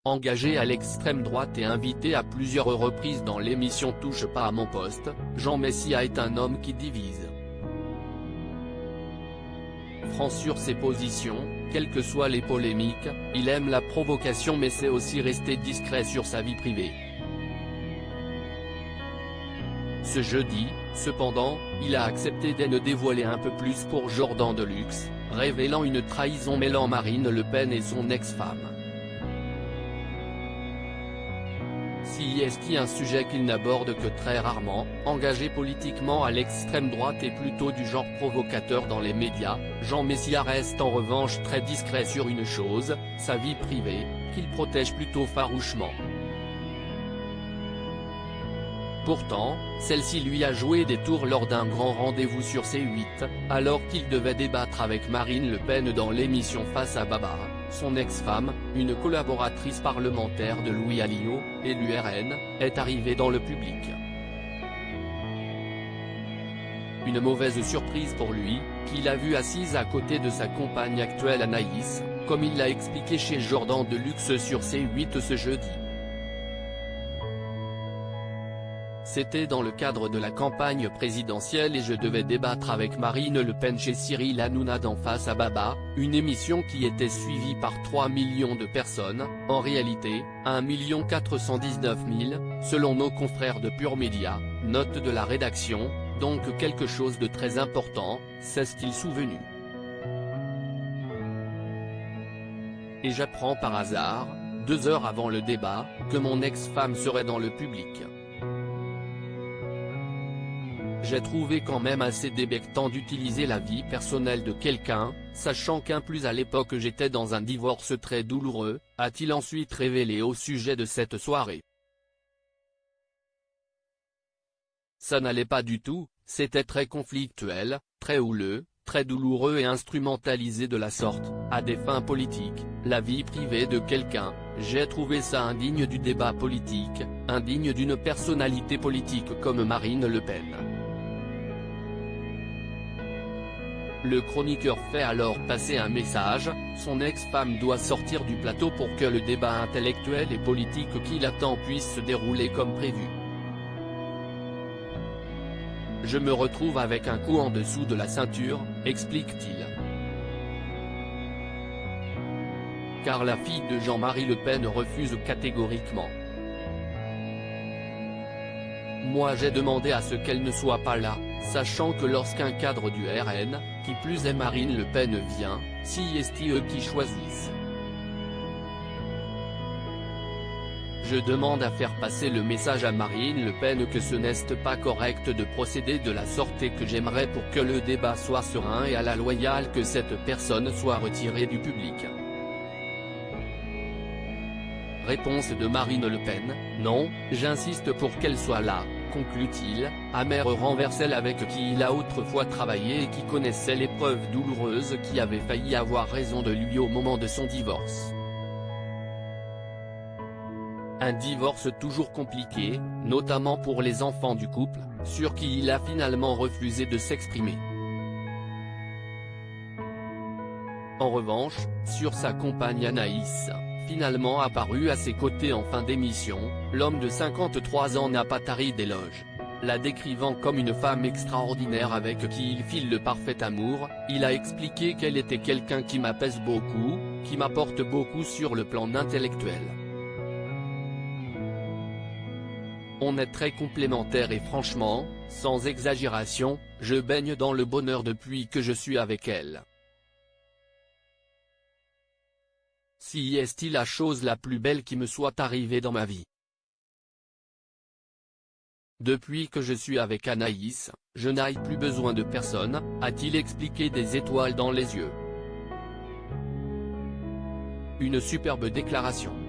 Engagé à l'extrême droite et invité à plusieurs reprises dans l'émission Touche pas à mon poste, Jean Messia est un homme qui divise. Franc sur ses positions, quelles que soient les polémiques, il aime la provocation mais sait aussi rester discret sur sa vie privée. Ce jeudi, cependant, il a accepté de ne dévoiler un peu plus pour Jordan Deluxe, révélant une trahison mêlant Marine Le Pen et son ex-femme. Si est un sujet qu'il n'aborde que très rarement, engagé politiquement à l'extrême droite et plutôt du genre provocateur dans les médias, Jean Messia reste en revanche très discret sur une chose, sa vie privée, qu'il protège plutôt farouchement. Pourtant, celle-ci lui a joué des tours lors d'un grand rendez-vous sur C8, alors qu'il devait débattre avec Marine Le Pen dans l'émission Face à Baba, son ex-femme, une collaboratrice parlementaire de Louis Alliot, et l'URN, est arrivée dans le public. Une mauvaise surprise pour lui, qu'il a vue assise à côté de sa compagne actuelle Anaïs, comme il l'a expliqué chez Jordan Deluxe sur C8 ce jeudi. C'était dans le cadre de la campagne présidentielle et je devais débattre avec Marine Le Pen chez Cyril Hanouna dans Face à Baba, une émission qui était suivie par 3 millions de personnes, en réalité, 1 419 000, selon nos confrères de Pure Média, note de la rédaction, donc quelque chose de très important, s'est-il souvenu. Et j'apprends par hasard, 2 heures avant le débat, que mon ex-femme serait dans le public. J'ai trouvé quand même assez débectant d'utiliser la vie personnelle de quelqu'un, sachant qu'en plus à l'époque j'étais dans un divorce très douloureux, a-t-il ensuite révélé au sujet de cette soirée. Ça n'allait pas du tout, c'était très conflictuel, très houleux, très douloureux et instrumentalisé de la sorte, à des fins politiques, la vie privée de quelqu'un, j'ai trouvé ça indigne du débat politique, indigne d'une personnalité politique comme Marine Le Pen. Le chroniqueur fait alors passer un message, son ex-femme doit sortir du plateau pour que le débat intellectuel et politique qui l'attend puisse se dérouler comme prévu. Je me retrouve avec un coup en dessous de la ceinture, explique-t-il. Car la fille de Jean-Marie Le Pen refuse catégoriquement. Moi j'ai demandé à ce qu'elle ne soit pas là, sachant que lorsqu'un cadre du RN, qui plus est Marine Le Pen vient, si est eux qui choisissent. Je demande à faire passer le message à Marine Le Pen que ce n'est pas correct de procéder de la sorte et que j'aimerais pour que le débat soit serein et à la loyale que cette personne soit retirée du public. Réponse de Marine Le Pen, non, j'insiste pour qu'elle soit là, conclut-il, amer renversel avec qui il a autrefois travaillé et qui connaissait l'épreuve douloureuse qui avait failli avoir raison de lui au moment de son divorce. Un divorce toujours compliqué, notamment pour les enfants du couple, sur qui il a finalement refusé de s'exprimer. En revanche, sur sa compagne Anaïs, finalement apparu à ses côtés en fin d'émission, l'homme de 53 ans n'a pas tari d'éloges. La décrivant comme une femme extraordinaire avec qui il file le parfait amour, il a expliqué qu'elle était quelqu'un qui m'apaise beaucoup, qui m'apporte beaucoup sur le plan intellectuel. On est très complémentaires et franchement, sans exagération, je baigne dans le bonheur depuis que je suis avec elle. Si est la chose la plus belle qui me soit arrivée dans ma vie. Depuis que je suis avec Anaïs, je n'ai plus besoin de personne, a-t-il expliqué des étoiles dans les yeux. Une superbe déclaration.